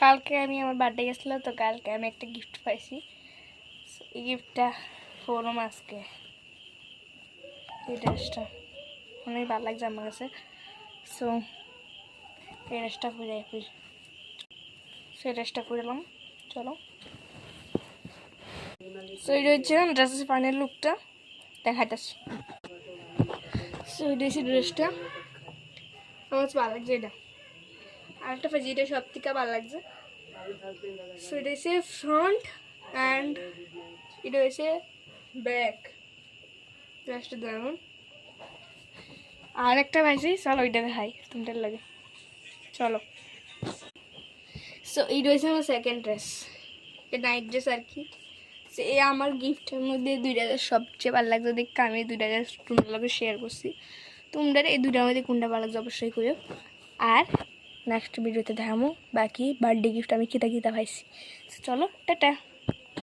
কালকে আমি আমার বার্থডে গেছিলাম, তো কালকে আমি একটা গিফট পাইছি। এই গিফটটা পরলাম আজকে। এই ড্রেসটা অনেক ভালো লাগছে আমার কাছে। সো এই ড্রেসটা পরলাম। চলো, সো এটা হচ্ছে ড্রেসের ফাইনাল লুকটা দেখাইতেছি। সো এটা হচ্ছে ড্রেসটা, আমার কাছে ভালো লাগছে। এটা আরেকটা পাইছি, এটা সব থেকে ভালো লাগছে। সো এটা হচ্ছে ফ্রন্ট অ্যান্ড এটা হচ্ছে ব্যাক। ড্রেসটা দারুন। আর একটা পাইছি, চলো ওইটা দেখাই তোমাদের লাগে। চলো, সো এইটা হচ্ছে আমার সেকেন্ড ড্রেস, এটা নাইট ড্রেস আর কি। সো এই আমার গিফটের মধ্যে দুইটা ড্রেস সবচেয়ে ভালো লাগছে দেখে আমি দুইটা ড্রেস তোমাদের লগে শেয়ার করছি। তোমরা এই দুইটার মধ্যে কোনটা ভালো লাগছে অবশ্যই করো। আর নেক্সট ভিডিওতে দেখাবো বাকি বার্থডে গিফট আমি কিতা কিতা পাইছি। চলো, টাটা।